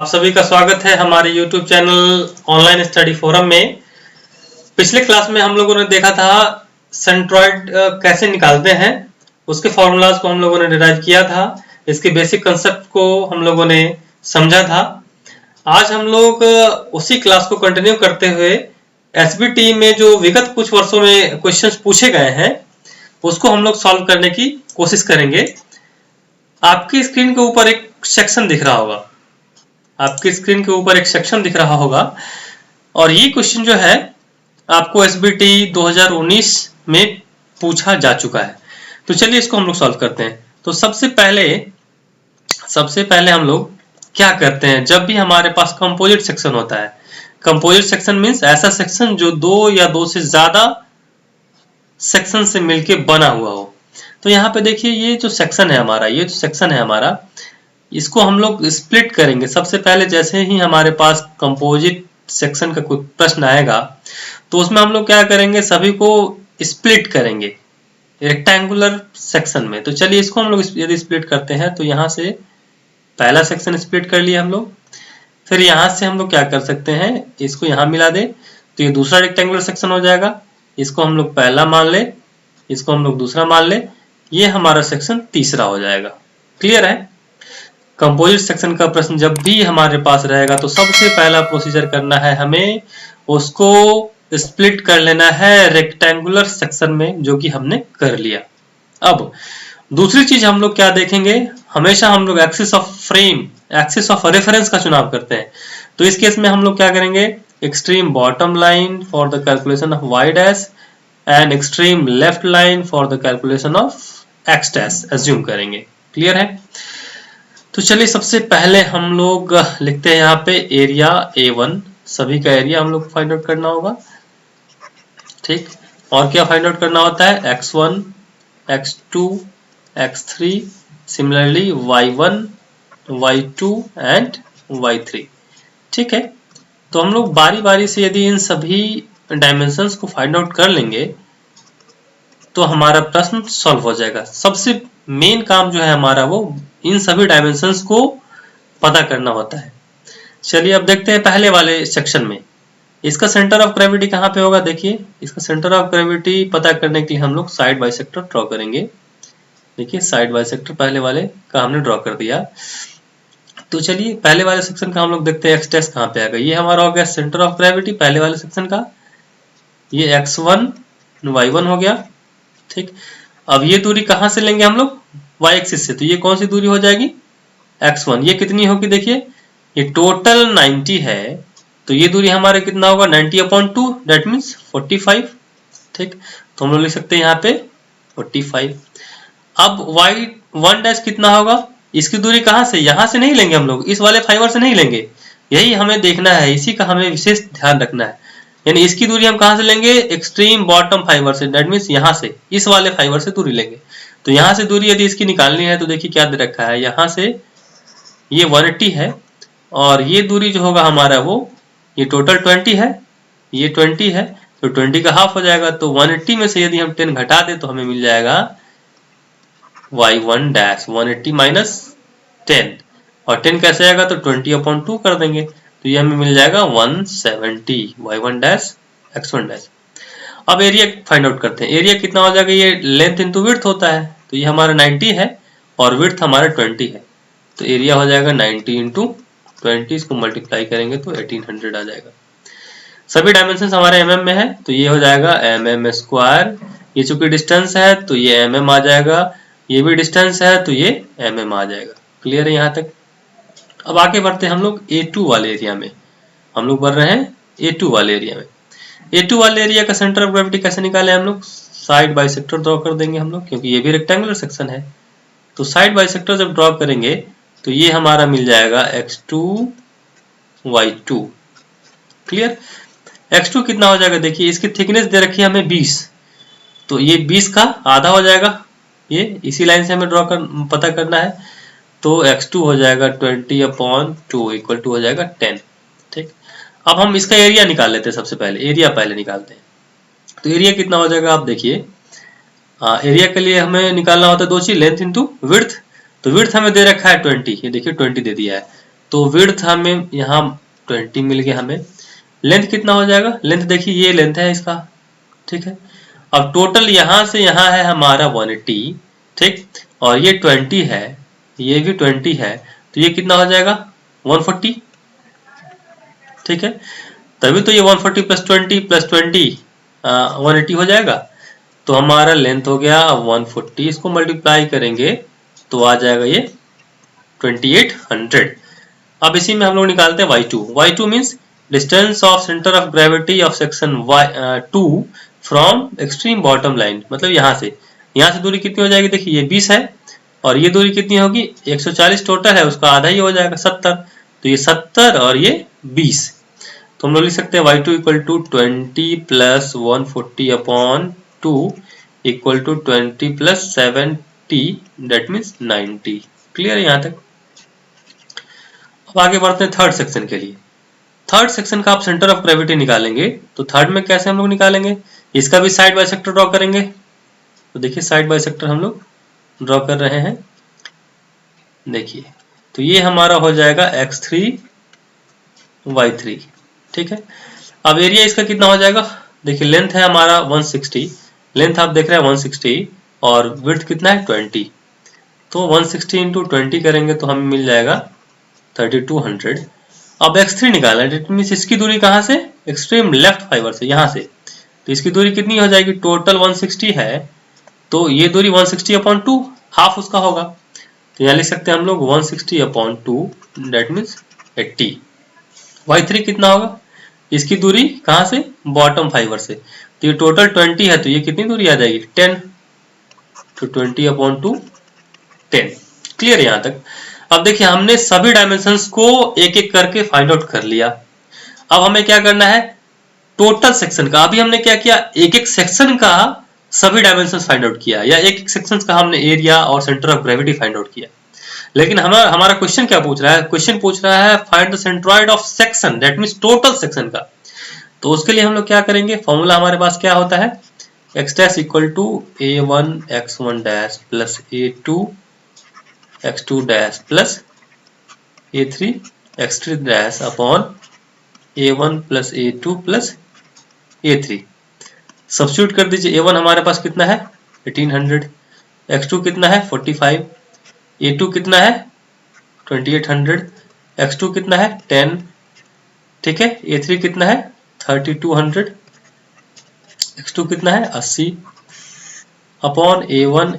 आप सभी का स्वागत है हमारे YouTube channel online study forum में। पिछले क्लास में हम लोगों ने देखा था सेंट्रॉइड कैसे निकालते हैं, उसके फॉर्मूलाज को हम लोगों ने डिराइव किया था, इसके बेसिक कंसेप्ट को हम लोगों ने समझा था। आज हम लोग उसी क्लास को कंटिन्यू करते हुए एसबीटी में जो विगत कुछ वर्षों में क्वेश्चंस पूछे गए हैं उसको हम लोग सॉल्व करने की कोशिश करेंगे। आपकी स्क्रीन के ऊपर एक सेक्शन दिख रहा होगा, और ये क्वेश्चन जो है आपको एसबीटी 2019 में पूछा जा चुका है। तो चलिए इसको हम लोग सॉल्व करते हैं। तो सबसे पहले हम लोग क्या करते हैं, जब भी हमारे पास कंपोजिट सेक्शन होता है, कंपोजिट सेक्शन मीन्स ऐसा सेक्शन जो दो या दो से ज्यादा सेक्शन से मिलके बना हुआ हो। तो यहाँ पे देखिए ये जो सेक्शन है हमारा, इसको हम लोग स्प्लिट करेंगे। सबसे पहले जैसे ही हमारे पास कंपोजिट सेक्शन का कोई प्रश्न आएगा तो उसमें हम लोग क्या करेंगे, सभी को स्प्लिट करेंगे रेक्टेंगुलर सेक्शन में। तो चलिए इसको हम लोग यदि स्प्लिट करते हैं तो यहाँ से पहला सेक्शन स्प्लिट कर लिया हम लोग। फिर यहाँ से हम लोग क्या कर सकते हैं, इसको यहाँ मिला दे तो ये दूसरा रेक्टेंगुलर सेक्शन हो जाएगा। इसको हम लोग पहला मान ले, इसको हम लोग दूसरा मान ले, ये हमारा सेक्शन तीसरा हो जाएगा। क्लियर है? कंपोजिट सेक्शन का प्रश्न जब भी हमारे पास रहेगा तो सबसे पहला प्रोसीजर करना है, हमें उसको स्प्लिट कर लेना है रेक्टेंगुलर सेक्शन में, जो कि हमने कर लिया। अब दूसरी चीज हम लोग क्या देखेंगे, हमेशा हम लोग axis of frame, axis of reference का चुनाव करते हैं। तो इस केस में हम लोग क्या करेंगे, extreme bottom line for the calculation of Y dash and extreme left line for the calculation of X dash assume करेंगे। क्लियर है? तो चलिए सबसे पहले हम लोग लिखते हैं यहाँ पे एरिया A1, सभी का एरिया हम लोग फाइंड आउट करना होगा। ठीक, और क्या फाइंड आउट करना होता है, x1, x2, x3, similarly y1, y2 and y3। ठीक है, तो हम लोग बारी बारी से यदि इन सभी डायमेंशंस को फाइंड आउट कर लेंगे तो हमारा प्रश्न सॉल्व हो जाएगा। सबसे मेन काम जो है हमारा वो इन सभी डायमेंशंस को पता करना होता है। चलिए अब देखते हैं पहले वाले सेक्शन में इसका सेंटर ऑफ ग्रेविटी कहाँ पे होगा। देखिए इसका सेंटर ऑफ ग्रेविटी पता करने के लिए हम लोग साइड बाइसेक्टर ड्रॉ करेंगे। देखिए साइड बाइसेक्टर पहले वाले का हमने ड्रॉ कर दिया। तो चलिए पहले वाले सेक्शन का हम लोग देखते हैं एक्स डैश कहाँ पे आएगा। ये हमारा हो गया सेंटर ऑफ ग्रेविटी पहले वाले सेक्शन का, ये x1 y1 हो गया। ठीक, अब ये दूरी कहाँ से लेंगे हम लोग, y एक्सिस से। तो ये कौन सी दूरी हो जाएगी, x1। ये कितनी होगी, देखिए ये टोटल 90 है, तो ये दूरी हमारे कितना होगा 90/2, दैट मीन्स 45। ठीक, तो हम लोग लिख सकते हैं यहाँ पे 45। अब y1 डैश कितना होगा, इसकी दूरी कहाँ से, यहाँ से नहीं लेंगे हम लोग, इस वाले फाइबर से नहीं लेंगे, यही हमें देखना है, इसी का हमें विशेष ध्यान रखना है। यानी इसकी दूरी हम कहाँ से लेंगे, एक्सट्रीम बॉटम फाइबर से, दैट मीन्स यहाँ से, इस वाले फाइबर से दूरी लेंगे। तो यहाँ से दूरी यदि इसकी निकालनी है तो देखिए क्या दे रखा है, यहाँ से ये 180 है, और ये दूरी जो होगा हमारा वो ये टोटल 20 है, ये 20 है, तो 20 का हाफ हो जाएगा। तो 180 में से यदि हम 10 घटा दे तो हमें मिल जाएगा y1 डैश 180 माइनस 10, और 10 कैसे आएगा तो 20/2 कर देंगे, तो ये हमें मिल जाएगा 170 y1 डैश x1 डैश। अब एरिया फाइंड आउट करते हैं। एरिया कितना हो जाएगा, ये लेंथ इंटू विड्थ होता है, तो ये हमारा 90 है और विड्थ हमारा 20 है, तो एरिया हो जाएगा 90 इंटू 20, इसको मल्टीप्लाई करेंगे तो 1800 आ जाएगा। सभी डायमेंशन हमारे mm में है, तो ये हो जाएगा mm स्क्वायर। ये चूंकि डिस्टेंस है तो ये mm आ जाएगा, ये भी डिस्टेंस है तो ये mm आ जाएगा। क्लियर है यहाँ तक? अब आगे बढ़ते हैं हम लोग A2 वाले एरिया में। हम लोग बढ़ रहे हैं A2 वाले एरिया में। A2 वाले एरिया का सेंटर ऑफ ग्रेविटी कैसे निकाले हम लोग, साइड बाइसेक्टर ड्रॉ कर देंगे हम लोग, क्योंकि ये भी रेक्टेंगुलर सेक्शन है। तो साइड बाइसेक्टर जब ड्रॉ करेंगे तो ये हमारा मिल जाएगा x2 y2। क्लियर? x2 कितना हो जाएगा, देखिए इसकी थिकनेस दे रखी है हमें 20, तो ये 20 का आधा हो जाएगा, ये इसी लाइन से हमें पता करना है। तो x2 हो जाएगा 20/2 इक्वल टू हो जाएगा 10। ठीक, अब हम इसका एरिया निकाल लेते हैं। सबसे पहले एरिया पहले निकालते हैं। तो एरिया कितना हो जाएगा, आप देखिए एरिया के लिए हमें निकालना होता है दो चीज, लेंथ इंटू विड्थ। तो विड्थ हमें दे रखा है 20, ये देखिए 20 दे दिया है, तो विड्थ हमें यहाँ 20 मिल गया हमें। लेंथ कितना हो जाएगा, लेंथ देखिए ये लेंथ है इसका, ठीक है। अब टोटल यहाँ से यहाँ है हमारा 180, ठीक, और ये 20 है, ये भी 20 है, तो ये कितना हो जाएगा 140, ठीक है। तभी तो ये 140 प्लस 20 प्लस 20 180 हो जाएगा। तो हमारा लेंथ हो गया 140, इसको मल्टीप्लाई करेंगे तो आ जाएगा ये 2800। अब इसी में हम लोग निकालते हैं y2 means distance of centre of gravity of section 2 from extreme bottom line, मतलब यहाँ से दूरी कितनी हो जाएगी, देखिए ये 20 है और ये दूरी कितनी होगी 140 टोटल है, उसका आधा ही हो जाएगा 70, तो ये 70 और ये 20, तो हम लोग लिख सकते हैं y2 equal to 20 plus 140 upon 2 equal to 20 plus 70 that means 90। Clear है यहाँ तक। अब आगे बढ़ते हैं थर्ड सेक्शन के लिए। थर्ड सेक्शन का आप सेंटर ऑफ ग्रेविटी निकालेंगे, तो थर्ड में कैसे हम लोग निकालेंगे, इसका भी साइड बाइसेक्टर ड्रॉ करेंगे। तो देखिए साइड बाइसेक्टर हम लोग ड्रॉ कर रहे हैं, देखिए तो ये हमारा हो जाएगा x3 y3, ठीक है। अब एरिया इसका कितना हो जाएगा, देखिए लेंथ है हमारा 160, लेंथ आप देख रहे हैं 160 और विड्थ कितना है 20, तो 160 इंटू 20 करेंगे तो हमें मिल जाएगा 3200। अब x3 निकालना है, मीन्स इसकी दूरी कहाँ से, एक्सट्रीम लेफ्ट फाइबर से, यहाँ से, तो इसकी दूरी कितनी हो जाएगी, टोटल 160 है, तो ये दूरी 160 अपॉन 2 हाफ उसका होगा, तो यहाँ लिख सकते हैं हम लोग 160 अपॉन 2 दैट मीन्स 80। y3 कितना होगा, इसकी दूरी कहाँ से, बॉटम फाइबर से, तो ये टोटल 20 है, तो ये कितनी दूरी आ जाएगी 10, तो 20 अपॉन 2 10। क्लियर है यहाँ तक। अब देखिए हमने सभी डायमेंशंस को एक एक करके फाइंड आउट कर लिया। अब हमें क्या करना है, टोटल सेक्शन का, अभी हमने क्या किया, एक एक सेक्शन का सभी डायमेंशंस फाइंड आउट किया, या एक एक सेक्शन का हमने एरिया और centre of gravity find out किया। लेकिन हमारा क्वेश्चन क्या पूछ रहा है, क्वेश्चन पूछ रहा है find the centroid of section that means total section का। तो उसके लिए हम लोग क्या करेंगे, फॉर्मूला हमारे पास क्या होता है, x dash equal to a1 x1 dash plus a2 x2 dash plus a3 x3 dash upon a1 plus a2 plus a3। Substitute कर दीजिए, a1 हमारे पास कितना है 1800, x2 कितना है 45, a2 कितना है 2800, x2 कितना है 10, ठीक है, a3 कितना है 3200, x2 कितना है 80 अपॉन a1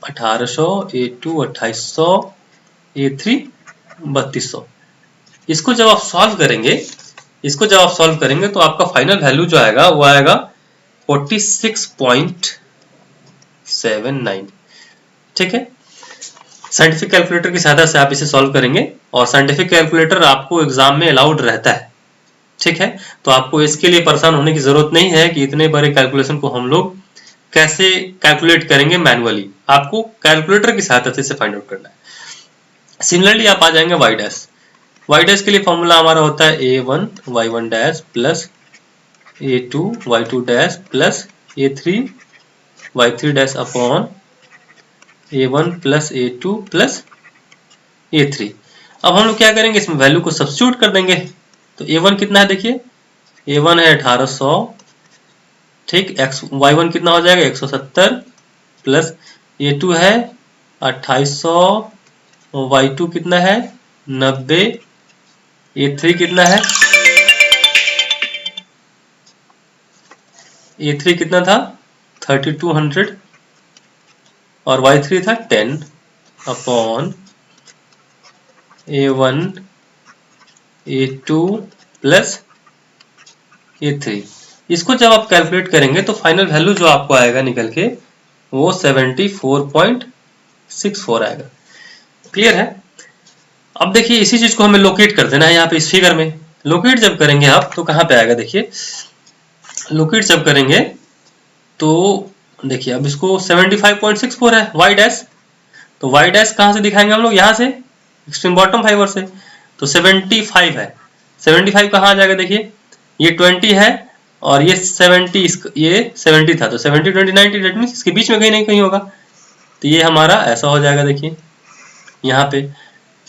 1800, a2 2800, a3 3200। इसको जब आप सॉल्व करेंगे तो आपका फाइनल वैल्यू जो आएगा वो आएगा 46.79, ठीक है। साइंटिफिक कैलकुलेटर की सहायता से आप इसे सॉल्व करेंगे और साइंटिफिक कैलकुलेटर आपको एग्जाम में अलाउड रहता है, ठीक है। तो आपको इसके लिए परेशान होने की जरूरत नहीं है कि इतने बड़े कैलकुलेशन को हम लोग कैसे कैलकुलेट करेंगे मैनुअली, आपको कैलकुलेटर की सहायता से इसे फाइंड आउट करना है। सिमिलरली आप आ जाएंगे y डैश के लिए फॉर्मूला हमारा होता है a1 y1 dash plus a2 y2 dash plus a3 y3 dash upon a1 plus a2 plus a3। अब हम लोग क्या करेंगे, इसमें वैल्यू को सब्स्टिट्यूट कर देंगे। तो a1 कितना है, देखिए a1 है 1800, ठीक, y1 कितना हो जाएगा 170 प्लस a2 है 2800, y2 कितना है 90, a3 कितना है, a3 कितना था 3200 और y3 था 10 upon a1 a2 plus a3। इसको जब आप कैलकुलेट करेंगे तो फाइनल वैल्यू जो आपको आएगा निकल के वो 74.64 आएगा। क्लियर है। अब देखिए इसी चीज को हमें लोकेट कर देना है यहाँ पे इस फिगर में। लोकेट जब करेंगे आप तो कहाँ पे आएगा, देखिए लोकेट जब करेंगे तो देखिए अब इसको 75.64 है y डैश, तो y डैश कहाँ से दिखाएंगे हम लोग, यहाँ से एक्सट्रीम बॉटम फाइबर से, तो 75 है, 75 कहाँ आ जाएगा, देखिए ये 20 है और ये 70 था, तो 70 20 90 दैट मींस इसके बीच में कहीं नहीं कहीं होगा, तो ये हमारा ऐसा हो जाएगा। देखिए यहाँ पे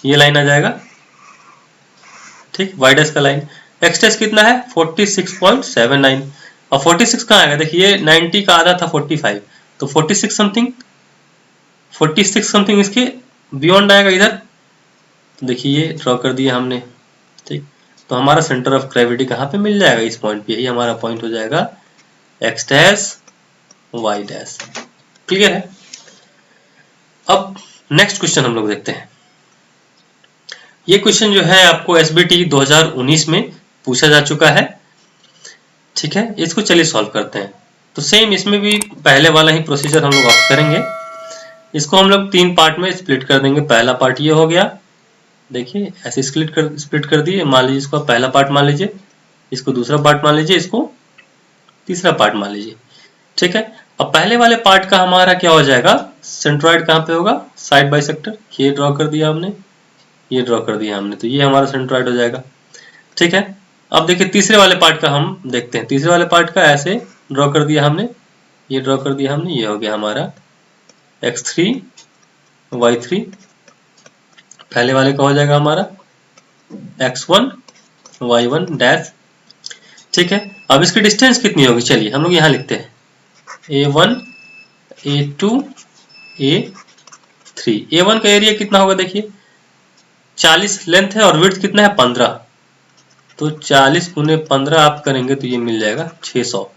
ये लाइन आ जाएगा ठीक, वाई डैश का लाइन। एक्स डैश कितना है 46.79। और 46 कहाँ आएगा, देखिए 90 का आधा था 45, तो 46 समथिंग इसके बियॉन्ड आएगा इधर। तो देखिए ये ड्रॉ कर दिया हमने। ठीक, तो हमारा सेंटर ऑफ ग्रेविटी कहाँ पे मिल जाएगा, इस पॉइंट पे। यही हमारा पॉइंट हो जाएगा X dash Y dash. Clear है। अब नेक्स्ट क्वेश्चन हम लोग देखते हैं। ये क्वेश्चन जो है आपको एसबीटी 2019 में पूछा जा चुका है। ठीक है, इसको चलिए सॉल्व करते हैं। तो सेम इसमें भी पहले वाला ही प्रोसीजर हम लोग ऑप्ट करेंगे। इसको हम लोग 3 पार्ट में स्प्लिट कर देंगे। पहला पार्ट ये हो गया, देखिए ऐसे स्प्लिट कर दिए। मान लीजिए इसको पहला पार्ट मान लीजिए, इसको दूसरा पार्ट मान लीजिए, इसको तीसरा पार्ट मान लीजिए। ठीक है, अब पहले वाले पार्ट का हमारा क्या हो जाएगा, सेंट्रॉइड कहाँ पे होगा, साइड बाइसेक्टर। ये ड्रॉ कर दिया हमने, ये ड्रॉ कर दिया हमने, तो ये हमारा सेंट्रॉइड हो जाएगा। ठीक है, अब देखिए तीसरे वाले पार्ट का हम देखते हैं। तीसरे वाले पार्ट का ऐसे ड्रॉ कर दिया हमने, ये ड्रॉ कर दिया हमने, ये हो गया हमारा x3 y3। पहले वाले का हो जाएगा हमारा x1 y1 डैश। ठीक है, अब इसकी डिस्टेंस कितनी होगी, चलिए हम लोग यहाँ लिखते हैं a1 a2 a3। a1 का एरिया कितना होगा, देखिए 40 लेंथ है और विड्थ कितना है 15, तो 40 गुने 15 आप करेंगे तो ये मिल जाएगा 600।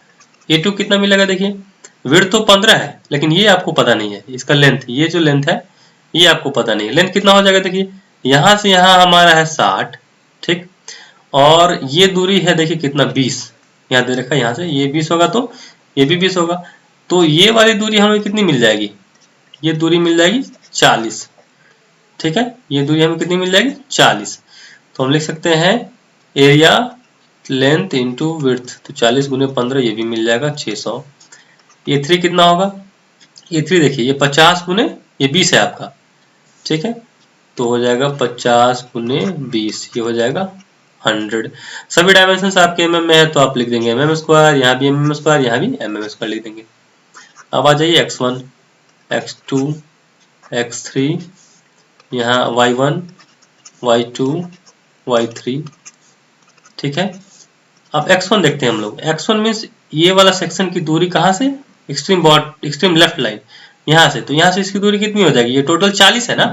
a2 कितना मिलेगा, देखिए विड्थ तो 15 है लेकिन ये आपको पता नहीं है इसका लेंथ, ये जो लेंथ है ये आपको पता नहीं है। लेंथ कितना हो जाएगा, देखिए यहां से यहां हमारा है 60। ठीक, और ये दूरी है देखिए कितना 20, यहाँ दे रखा है, यहाँ से ये 20 होगा तो ये भी 20 होगा, तो ये वाली दूरी हमें कितनी मिल जाएगी, ये दूरी मिल जाएगी 40। ठीक है, ये दूरी हमें कितनी मिल जाएगी 40। तो हम लिख सकते हैं एरिया लेंथ इंटू विड्थ, तो 40 गुने 15 ये भी मिल जाएगा 600। A3 कितना होगा, A3 देखिए ये 50 गुने ये 20 है आपका। ठीक है, तो हो जाएगा 50 गुने 20, ये हो जाएगा 100। सभी डायमेंशन आपके mm में है तो आप लिख देंगे mm स्क्वायर, यहाँ भी mm स्क्वायर, यहाँ भी mm स्क्वायर लिख देंगे। अब आ जाइए x1 x2 x3, यहाँ y1 y2 y3। ठीक है, अब x1 देखते हैं हम लोग। x1 मीन्स ये वाला सेक्शन की दूरी कहाँ से, एक्सट्रीम लेफ्ट लाइन यहाँ से, तो यहाँ से इसकी दूरी कितनी हो जाएगी, ये टोटल 40 है ना,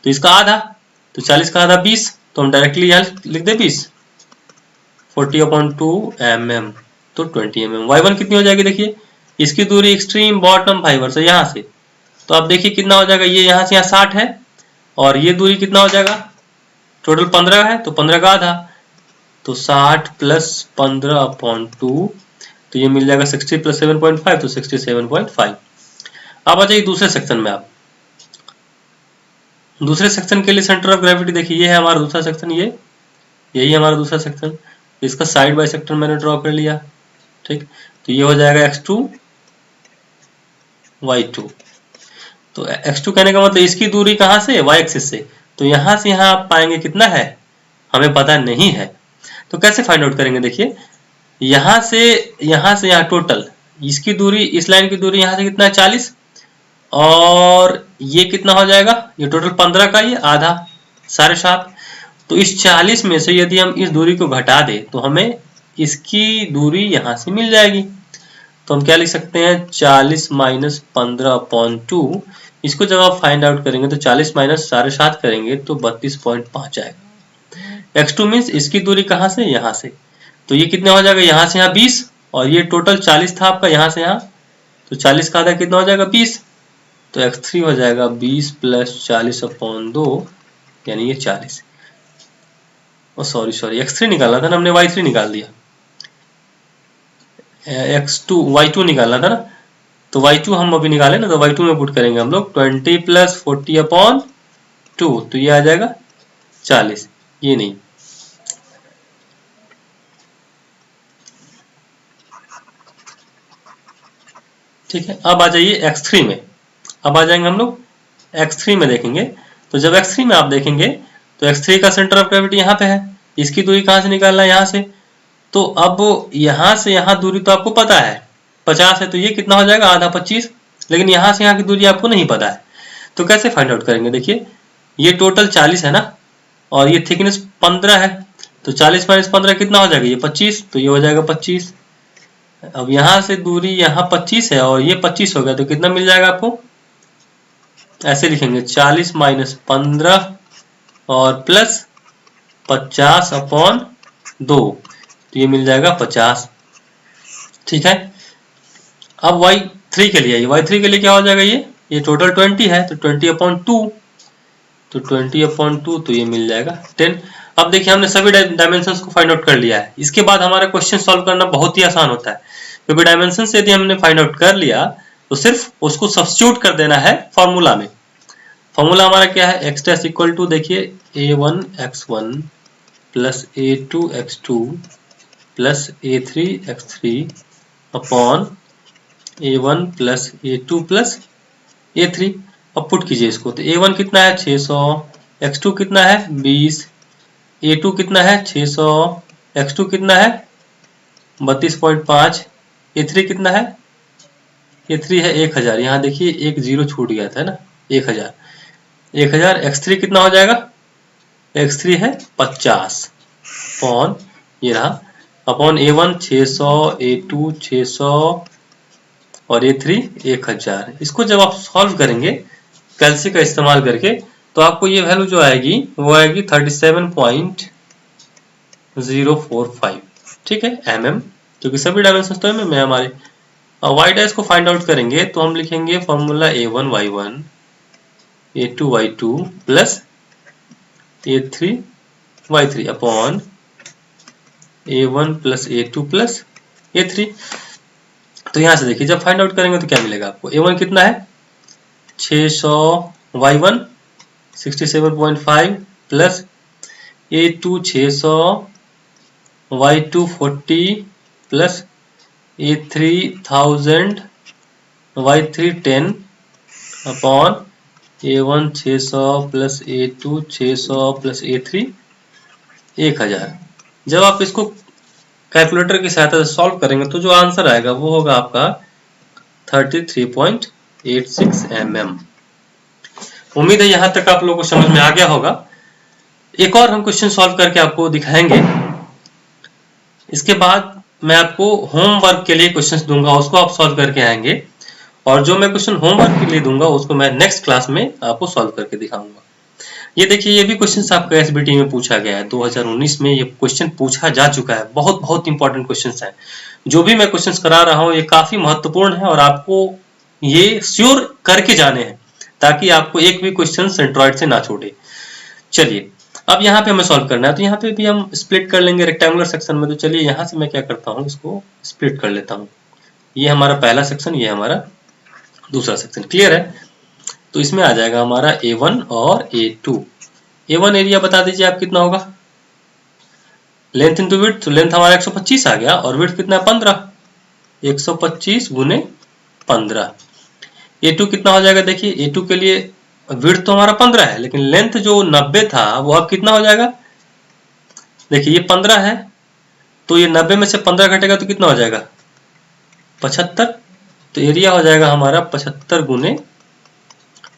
तो इसका आधा, तो 40 का आधा 20, तो हम डायरेक्टली यहाँ लिख दे 20, 40/2 mm, तो 20 mm। y1 कितनी हो जाएगी, देखिए इसकी दूरी एक्सट्रीम बॉटम फाइबर से यहाँ से, तो आप देखिए कितना हो जाएगा, ये यहाँ से यहाँ 60 है और ये दूरी कितना हो जाएगा, टोटल 15 है तो 15 का आधा, तो 60 प्लस 15/2, तो ये मिल जाएगा 60 प्लस 7.5, तो 67.5। अब आ जाइए दूसरे सेक्शन में। आप दूसरे सेक्शन के लिए सेंटर ऑफ ग्रेविटी देखिए, ये है हमारा दूसरा सेक्शन, ये यही हमारा दूसरा सेक्शन, इसका साइड बाय सेक्टर मैंने ड्रॉ कर लिया। ठीक, तो ये हो जाएगा x2 y2। तो x2 कहने का मतलब इसकी दूरी कहाँ से, y एक्सिस से, तो यहाँ से यहाँ आप पाएंगे कितना है, हमें पता नहीं है, तो कैसे फाइंड आउट करेंगे, देखिए यहाँ से यहाँ टोटल इसकी दूरी, इस लाइन की दूरी यहाँ से कितना है 40, और ये कितना हो जाएगा, ये टोटल 15 का, ये आधा 7.5। तो इस 40 में से यदि हम इस दूरी को घटा दें तो हमें इसकी दूरी यहाँ से मिल जाएगी। तो हम क्या लिख सकते हैं, 40 माइनस 15/2। इसको जब आप फाइंड आउट करेंगे तो 40 माइनस 7.5 करेंगे तो 32.5 आएगा। x2 मीन्स इसकी दूरी कहाँ से, यहाँ से, तो ये कितना हो जाएगा, यहाँ से यहाँ 20, और ये टोटल 40 था आपका यहाँ से यहाँ, तो 40 का आधा कितना हो जाएगा 20, तो x3 हो जाएगा 20 प्लस 40/2, यानी ये 40। सॉरी x3 निकालना था ना हमने, y3 निकाल दिया, y2 निकालना था ना, तो y2 हम अभी निकाले ना, तो y2 में पुट करेंगे हम लोग 20 प्लस 40/2, तो ये आ जाएगा 40, ये नहीं। ठीक है, अब आ जाइए x3 में। अब आ जाएंगे हम लोग x3 में देखेंगे, तो जब x3 में आप देखेंगे तो x3 का सेंटर ऑफ ग्रेविटी यहाँ पे है, इसकी दूरी कहाँ से निकालना है, यहाँ से, तो अब यहाँ से यहाँ दूरी तो आपको पता है 50 है, तो ये कितना हो जाएगा, आधा 25, लेकिन यहाँ से यहाँ की दूरी आपको नहीं पता है, तो कैसे फाइंड आउट करेंगे, देखिए ये टोटल 40 है ना, और ये थिकनेस 15 है, तो 40 माइनस 15 कितना हो जाएगा, ये 25, तो ये हो जाएगा 25। अब यहाँ से दूरी यहाँ 25 है और ये 25 हो गया, तो कितना मिल जाएगा आपको, ऐसे लिखेंगे 40 माइनस 15 और प्लस 50 अपॉन 2, तो ये मिल जाएगा 50। ठीक है। अब y3 के लिए, y3 के लिए क्या हो जाएगा, ये टोटल 20 है तो 20 अपॉन 2, तो 20 अपॉन 2, तो ये मिल जाएगा 10। अब देखिए हमने सभी डायमेंशंस को फाइंड आउट कर लिया है। इसके बाद हमारा क्वेश्चन सॉल्व करना बहुत ही आसान होता है, क्योंकि डायमेंशंस यदि हमने फाइंड आउट कर लिया तो सिर्फ उसको सब्स्टिट्यूट कर देना है फॉर्मूला में। फॉर्मूला हमारा क्या है, x डैश इक्वल टू देखिए a1 x1 plus a2 x2 plus a3 x3 upon a1 plus a2 plus a3। अब पुट कीजिए इसको, तो a1 कितना है 600, x2 कितना है 20, a2 कितना है 600, x2 कितना है 32.5, a3 कितना है, a3 है 1000। यहाँ देखिए एक जीरो छूट गया था ना, 1000, x3 कितना हो जाएगा, x3 है 50 अपॉन ये रहा, अपॉन a1 600, a2 600 और a3 1000। इसको जब आप सॉल्व करेंगे कैलसी का इस्तेमाल करके, तो आपको ये वैल्यू जो आएगी वो आएगी 37.045, ठीक है, mm, क्योंकि सभी डायमेंशन तो mm है हमारे। और y डैश को फाइंड आउट करेंगे तो हम लिखेंगे formula a1 y1 a2 y2 plus a3 y3 upon a1 plus a2 plus a3। तो यहां से देखिए जब फाइंड आउट करेंगे तो क्या मिलेगा आपको, a1 कितना है 600, y1 67.5 plus a2 600, y2 40 plus a3 1000, y3 10 upon a1 600 plus a2 600 plus a3 1000। जब आप इसको कैलकुलेटर की सहायता से सॉल्व करेंगे तो जो आंसर आएगा वो होगा आपका 33.86 mm। उम्मीद है यहां तक आप लोगों को समझ में आ गया होगा। एक और हम क्वेश्चन सॉल्व करके आपको दिखाएंगे। इसके बाद मैं आपको होमवर्क के लिए क्वेश्चंस दूंगा, उसको आप सॉल्व करके आएंगे, और जो मैं क्वेश्चन होमवर्क के लिए दूंगा उसको मैं नेक्स्ट क्लास में आपको सॉल्व करके दिखाऊंगा। ये देखिए ये भी क्वेश्चन आपका एसबीटी में पूछा गया है, 2019 में ये क्वेश्चन पूछा जा चुका है। बहुत बहुत इंपॉर्टेंट क्वेश्चन है। जो भी मैं क्वेश्चन करा रहा हूँ ये काफी महत्वपूर्ण है और आपको ये श्योर करके जाने हैं ताकि आपको एक भी क्वेश्चन सेंट्रॉइड से ना छूटे। चलिए अब यहाँ पे हमें सॉल्व करना है, तो यहाँ पे भी हम स्प्लिट कर लेंगे रेक्टेंगुलर सेक्शन में। तो चलिए यहाँ से मैं क्या करता हूँ, इसको स्प्लिट कर लेता हूँ। ये हमारा पहला सेक्शन, ये हमारा दूसरा सेक्शन। क्लियर है? तो इसमें आ जाएगा हमारा A1 और A2। A1 एरिया बता दीजिए आप कितना होगा, लेंथ इंटू विड्थ, तो लेंथ हमारा 125 आ गया और विड्थ कितना है 15, 125 गुने 15। A2 कितना हो जाएगा, देखिए A2 के लिए विड्थ तो हमारा 15 है लेकिन लेंथ जो 90 था वो अब कितना हो जाएगा, देखिए ये 15 है तो ये 90 में से 15 घटेगा तो कितना हो जाएगा 75। तो एरिया हो जाएगा हमारा 75 गुने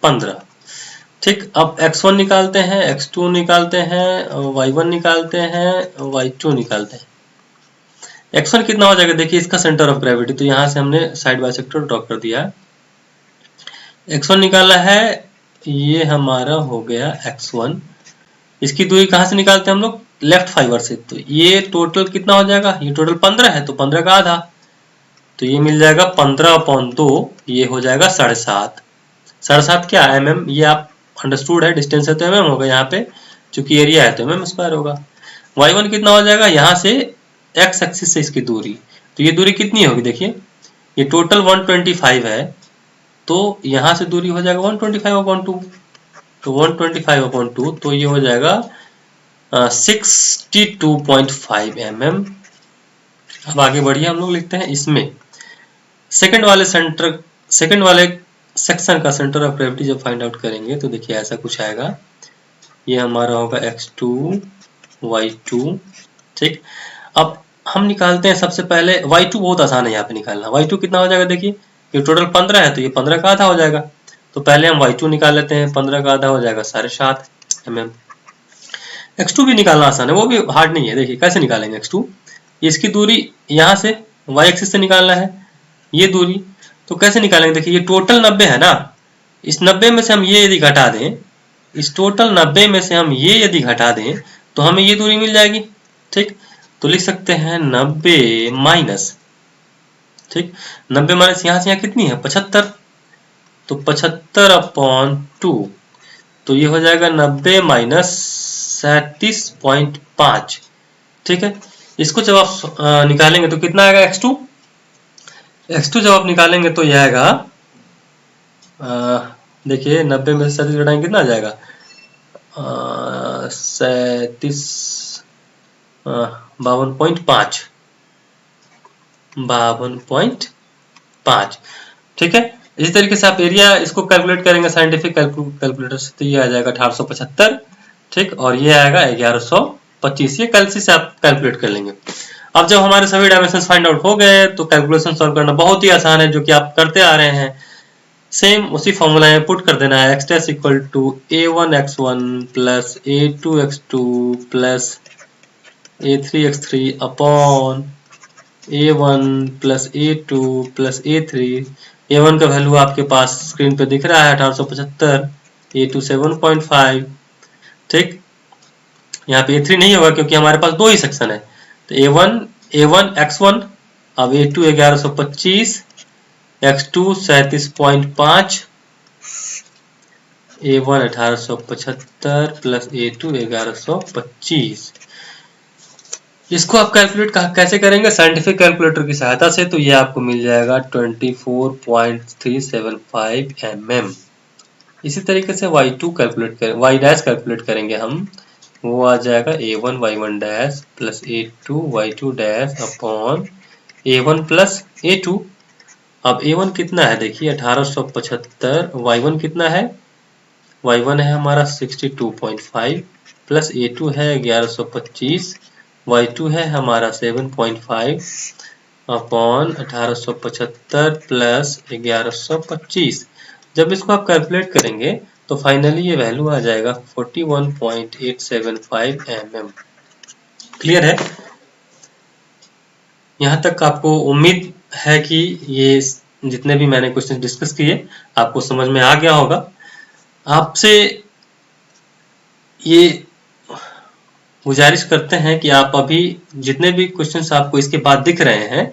15। ठीक, अब x1 निकालते हैं, x2 निकालते हैं, y1 निकालते हैं, y2 निकालते हैं। x1 कितना हो जाएगा, देखिए इसका सेंटर ऑफ ग्रेविटी, तो यहां से हमने साइड बाइसेक्टर ड्रॉ कर दिया। x1 निकालना है, ये हमारा हो गया x1। इसकी दूरी कहां से निकालते हैं हम लोग, लेफ्ट फाइबर से। तो ये टोटल कितना हो जाएगा, ये टोटल 15 है तो 15 का आधा, तो ये मिल जाएगा 15/2, ये हो जाएगा 7.5। 7.5 क्या mm, ये आप अंडरस्टूड है, डिस्टेंस है तो mm होगा यहाँ पे, चूंकि एरिया है तो mm स्क्वायर होगा। y1 कितना हो जाएगा, यहाँ से x एक्सिस से इसकी दूरी, तो ये दूरी कितनी होगी, देखिए ये टोटल 125 है तो यहाँ से दूरी हो जाएगा 125/2, तो 125/2 तो ये हो जाएगा 62.5 mm। अब आगे बढ़िए, हम लोग लिखते हैं इसमें सेकंड वाले सेक्शन का सेंटर ऑफ ग्रेविटी जब फाइंड आउट करेंगे तो देखिए ऐसा कुछ आएगा। ये हमारा होगा x2 y2। ठीक, अब हम निकालते हैं सबसे पहले y2, बहुत आसान है यहाँ पे निकालना। y2 कितना हो जाएगा, देखिए ये टोटल 15 है तो ये 15 का आधा हो जाएगा, तो पहले हम y2 निकाल लेते हैं। 15 का आधा हो जाएगा 7.5 mm। x2 भी निकालना आसान है, वो भी हार्ड नहीं है। देखिए कैसे निकालेंगे x2, इसकी दूरी यहाँ से y एक्सिस से निकालना है, ये दूरी तो कैसे निकालेंगे। देखिए ये टोटल 90 है ना, इस 90 में से हम ये यदि घटा दें, इस टोटल 90 में से हम ये यदि घटा दें तो हमें ये दूरी मिल जाएगी। ठीक, तो लिख सकते हैं 90 माइनस, ठीक 90 माइनस यहाँ से यहाँ कितनी है 75, तो 75/2, तो ये हो जाएगा 90 माइनस 37.5। ठीक है, इसको जब आप निकालेंगे तो कितना आएगा x2, x2 जब आप निकालेंगे तो यह आएगा, देखिए 90 में से 37 घटाएंगे कितना आ जाएगा, 52.5। ठीक है, इसी तरीके से आप एरिया इसको कैलकुलेट करेंगे साइंटिफिक कैलकुलेटर से, तो ये आ जाएगा 1875। ठीक, और ये आएगा 1125। ये कैलसी से आप कैलकुलेट कर लेंगे। अब जब हमारे सभी डायमेंशंस फाइंड आउट हो गए तो कैलकुलेशन सॉल्व करना बहुत ही आसान है, जो कि आप करते आ रहे हैं। सेम उसी फॉर्मूला में पुट कर देना है, x dash equal to a1x1 plus a2x2 plus a3x3 upon a1 plus a2 plus a3। a1 का वैल्यू आपके पास स्क्रीन पे दिख रहा है 1875, a2 7.5। ठीक, यहाँ पे a3 नहीं होगा क्योंकि हमारे पास दो ही सेक्शन है, तो a1 x1, अब a2 1125, x2 37.5, a1 1875 plus a2 1125। इसको आप कैलकुलेट कैसे करेंगे, साइंटिफिक कैलकुलेटर की सहायता से, तो ये आपको मिल जाएगा 24.375 mm। इसी तरीके से y2 कैलकुलेट करें, y डैश कैलकुलेट करेंगे हम, वो आ जाएगा a1 y1 dash plus a2 y2 dash upon a1 plus a2। अब a1 कितना है देखिए 1875, y1 कितना है, y1 है हमारा 62.5 प्लस a2 है 1125, y2 है हमारा 7.5 अपॉन 1875 प्लस 1125। जब इसको आप कैलकुलेट करेंगे तो फाइनली ये वैल्यू आ जाएगा 41.875 mm। क्लियर है? यहाँ तक आपको उम्मीद है कि ये जितने भी मैंने क्वेश्चन डिस्कस किए आपको समझ में आ गया होगा। आपसे ये गुजारिश करते हैं कि आप अभी जितने भी क्वेश्चंस आपको इसके बाद दिख रहे हैं,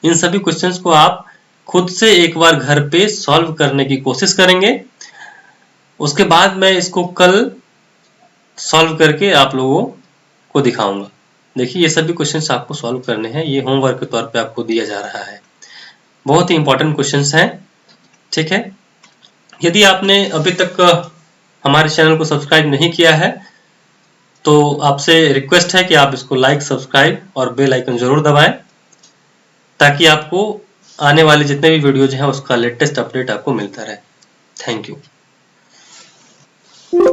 इन सभी क्वेश्चंस को आप खुद से एक बार घर पे सॉल्व करने की कोशिश करेंगे। उसके बाद मैं इसको कल सॉल्व करके आप लोगों को दिखाऊंगा। देखिए ये सभी क्वेश्चंस आपको सॉल्व करने हैं, ये होमवर्क के तौर पे आपको दिया जा रहा है। बहुत ही इंपॉर्टेंट क्वेश्चंस हैं। ठीक है, यदि आपने अभी तक हमारे चैनल को सब्सक्राइब नहीं किया है तो आपसे रिक्वेस्ट है कि आप इसको लाइक, सब्सक्राइब और बेल आइकन जरूर दबाएं, ताकि आपको आने वाले जितने भी वीडियोज हैं उसका लेटेस्ट अपडेट आपको मिलता रहे। Thank you.